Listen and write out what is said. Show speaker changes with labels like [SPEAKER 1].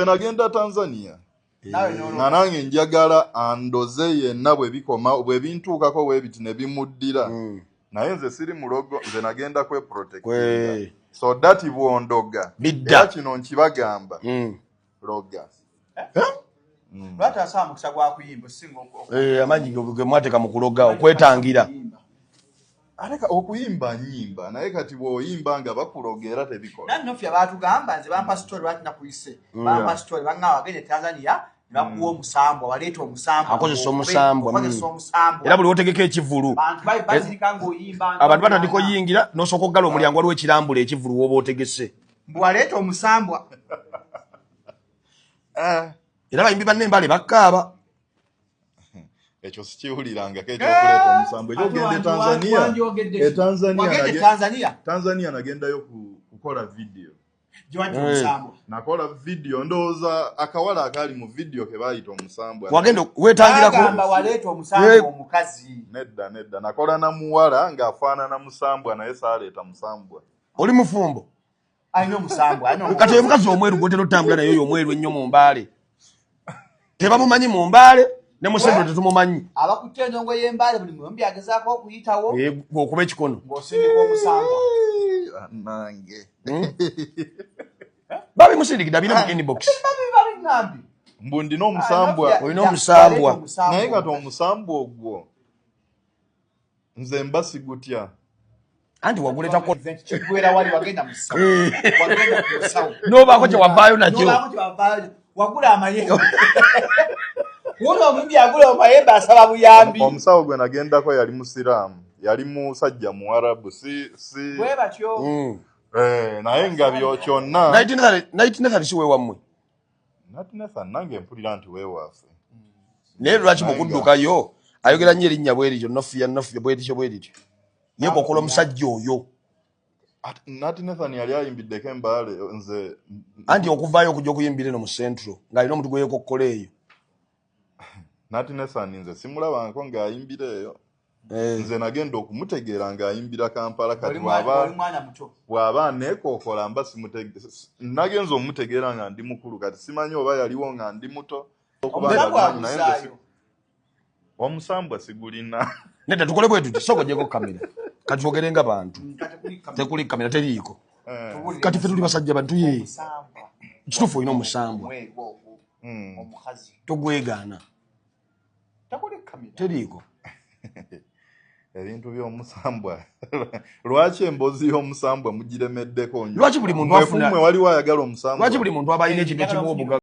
[SPEAKER 1] Nagenda Tanzania. Na nange njagala andoze yenna bwe bikoma bwe bintuukako bwe biti ne bimuddira. Naye nze siri mulogo nze nagenda kwe protect. So that bwondoga. Era kino nkibagamba. Loga.
[SPEAKER 2] Lwata asama kusagwa kuyimba singo.
[SPEAKER 3] Amanyi ge mwateka mu kuloga okwetangira.
[SPEAKER 1] Aleka okuyimba nyimba naye kati bw'oyimba nga bakulogera tebikola.
[SPEAKER 2] Nannofi abatugamba nze bampa story lwati nakuyise. Bampa story banga wagende Tanzania nakuwa omusambwa waleeta omusambwa.
[SPEAKER 3] Akozesa omusambwa.
[SPEAKER 2] Akozesa omusambwa.
[SPEAKER 3] Era buli wotegeka ekivulu.
[SPEAKER 2] Bantu bayi bazirika ng'oyimba.
[SPEAKER 3] Abantu batandika yingira n'osooka oggala omulyango waliwo ekirambula ekivulu w'oba otegese.
[SPEAKER 2] Bwaleeta omusambwa.
[SPEAKER 3] Era bayimbi banne embale bakkaaba.
[SPEAKER 1] Ekyo sikiwuliranga ekyokuleeta omusambwa ekyo gende Tanzania. Tanzania nagendayo kukola video. Nakola video ndowooza akawala akali mu video ke baayita omusambwa.
[SPEAKER 3] Wagenda weetangirako.
[SPEAKER 2] Agamba waleeta omusambwa omukazi.
[SPEAKER 1] Nedda. Nakola na muwala ng'afaanana musambwa naye saaleeta musambwa.
[SPEAKER 3] Oli mufumbo?
[SPEAKER 2] Alina omusambwa.
[SPEAKER 3] Kati omukazi omweru gw'otera otambula naye oyo omweru ennyo mu mbaale. Tebamumanyi mu mbaale. Ne musendo tetumumanyi.
[SPEAKER 2] Abakutte enyongo y'embaale buli muyombi agezaako okuyitawo.
[SPEAKER 3] Okuba ekikono.
[SPEAKER 2] Ng'osindika omusambwa.
[SPEAKER 1] Nange.
[SPEAKER 3] Babi musindikira bina mu inbox.
[SPEAKER 2] Babi ngambi.
[SPEAKER 1] Mbu ndina omusambwa.
[SPEAKER 3] Olina omusambwa.
[SPEAKER 1] Naye kati omusambwa ogwo nze mbasi gutya.
[SPEAKER 3] Anti waguleta ko
[SPEAKER 2] kigwera wali wagenda mu ssawo. Wagenda ku ssawo.
[SPEAKER 3] N'obaako kye wavaayo nakyo.
[SPEAKER 2] N'obaako kye wavaayo. Wagula amayembe. Wono omumbi agula amayembe asaba buyambi.
[SPEAKER 1] Omusawo gwe nagendako yali musiraamu. Yali musajja Muarabu si
[SPEAKER 2] bwe batyo.
[SPEAKER 1] Naye nga byo kyonna.
[SPEAKER 3] Night Nathan si weewammwe.
[SPEAKER 1] Night Nathan nange mpulira nti weewaafe.
[SPEAKER 3] Naye lwaki mukuddukayo ayogera nnyo erinnya bwe lityo nofiya bwe lityo. Ye kokola omusajja oyo.
[SPEAKER 1] Night Nathan yali ayimbiddeko embaale nze.
[SPEAKER 3] Anti okuvaayo okujja okuyimbira eno mu Central ng'alina omuntu gwe yeekokkola eyo.
[SPEAKER 1] Night Nathan nze simulabangako ng'ayimbira eyo. Nze nagenda okumutegeera ng'ayimbira Kampala kati bw'aba aneekookola mba simutegeera. Nagenza omutegeera nga ndi mukulu kati simanyi oba yaliwo nga ndi muto. Omusambwa sigulina.
[SPEAKER 3] Nedda tukole bwe tuti soko gyeko kamera. Kati twogere nga bantu. Tekuli kamera teriiko. Kati ffe tuli basajja bantu ye. Kituufu olina omusambwa. Togwegaana. Teriiko.
[SPEAKER 1] Ebintu by'omusambwa. Lwaki emboozi y'omusambwa mugiremeddeko nnyo?
[SPEAKER 3] Lwaki buli muntu afuna?
[SPEAKER 1] Waliwo ayagala omusambwa.
[SPEAKER 3] Lwaki buli muntu aba alina ekintu ekimuwa obugagga?